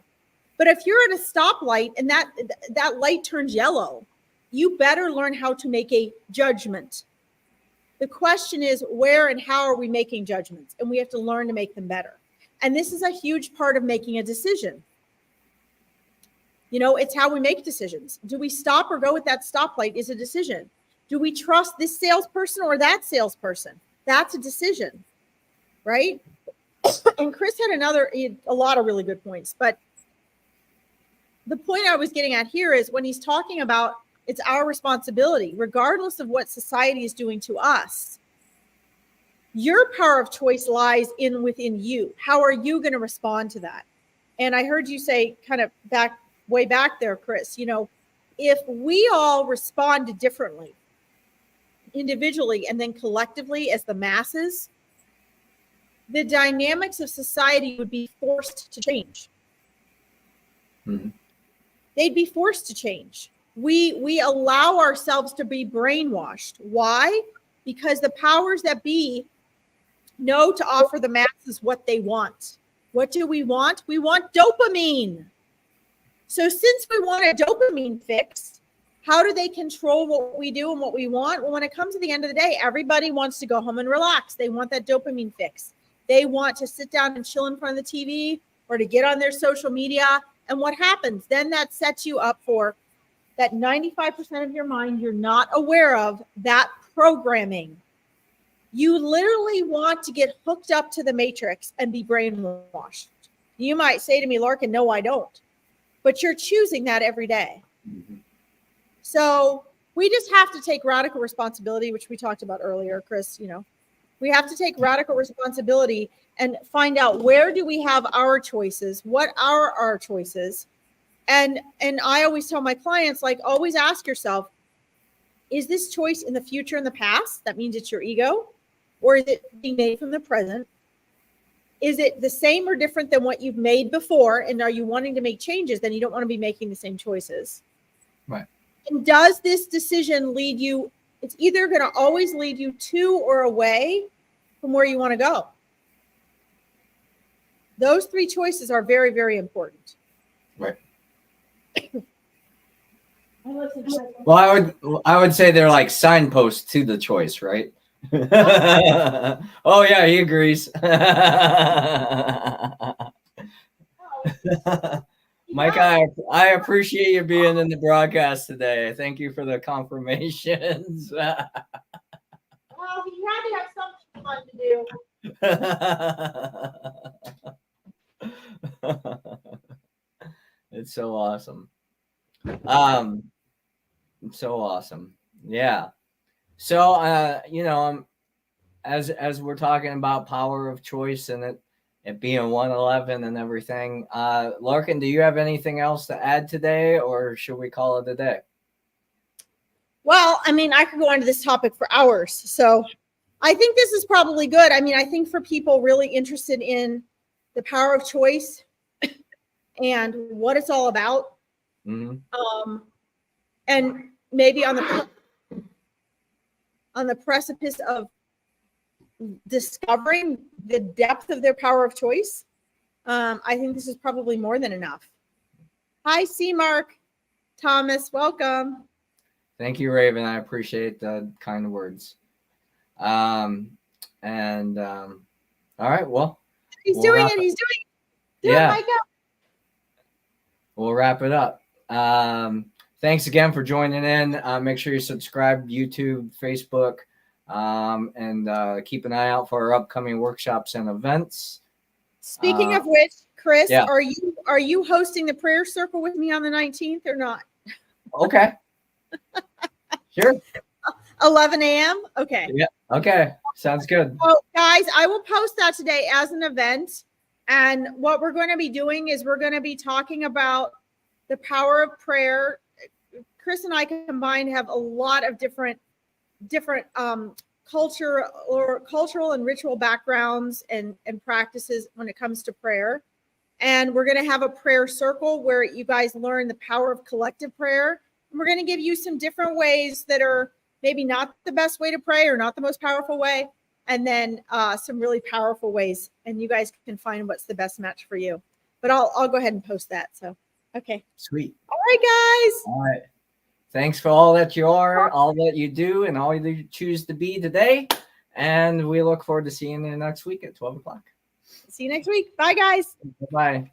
But if you're at a stoplight and that light turns yellow, you better learn how to make a judgment. The question is, where and how are we making judgments? And we have to learn to make them better. And this is a huge part of making a decision. You know, it's how we make decisions. Do we stop or go at that stoplight is a decision. Do we trust this salesperson or that salesperson? That's a decision, right? And Chris had a lot of really good points. But the point I was getting at here is when he's talking about it's our responsibility, regardless of what society is doing to us. Your power of choice lies within you. How are you going to respond to that? And I heard you say kind of way back there, Chris, you know, if we all responded differently, individually and then collectively as the masses, the dynamics of society would be forced to change. Mm-hmm. They'd be forced to change. We allow ourselves to be brainwashed. Why? Because the powers that be know to offer the masses what they want. What do we want? We want dopamine. So since we want a dopamine fix, how do they control what we do and what we want? Well, when it comes to the end of the day, everybody wants to go home and relax. They want that dopamine fix. They want to sit down and chill in front of the TV or to get on their social media. And what happens? Then that sets you up for that 95% of your mind you're not aware of, that programming. You literally want to get hooked up to the matrix and be brainwashed. You might say to me, Larkin, no, I don't. But you're choosing that every day. Mm-hmm. So we just have to take radical responsibility, which we talked about earlier, Chris. We have to take radical responsibility and find out, where do we have our choices? What are our choices? And I always tell my clients, like, always ask yourself, is this choice in the future and the past? That means it's your ego. Or is it being made from the present? Is it the same or different than what you've made before? And are you wanting to make changes? Then you don't want to be making the same choices. Right. And does this decision lead you? It's either going to always lead you to or away from where you want to go. Those three choices are very, very important. Right. Well, I would say they're like signposts to the choice, right? Oh yeah, he agrees. Mike, I appreciate you being in the broadcast today. Thank you for the confirmations. Well, you had to have something fun to do. It's so awesome. So awesome. Yeah. So, as we're talking about power of choice and it being 111 and everything, Larkin, do you have anything else to add today, or should we call it a day? Well, I mean, I could go on to this topic for hours. So I think this is probably good. I mean, I think for people really interested in the power of choice and what it's all about, and maybe on the precipice of discovering the depth of their power of choice, I think this is probably more than enough. Hi, C. Mark Thomas, welcome. Thank you, Raven. I appreciate the kind words. All right, well, he's doing it. Yeah, we'll wrap it up. Thanks again for joining in. Make sure you subscribe to YouTube, Facebook, and keep an eye out for our upcoming workshops and events. Speaking of which, Chris, yeah. are you hosting the prayer circle with me on the 19th or not? Okay. Sure. 11 a.m. Okay. Yeah. Okay. Sounds good. So, guys, I will post that today as an event. And what we're going to be doing is we're going to be talking about the power of prayer. Chris and I combined have a lot of different cultural and ritual backgrounds and practices when it comes to prayer. And we're going to have a prayer circle where you guys learn the power of collective prayer. And we're going to give you some different ways that are maybe not the best way to pray or not the most powerful way. And then some really powerful ways. And you guys can find what's the best match for you. But I'll go ahead and post that. So, okay. Sweet. All right, guys. All right. Thanks for all that you are, all that you do, and all you choose to be today. And we look forward to seeing you next week at 12 o'clock. See you next week. Bye, guys. Bye.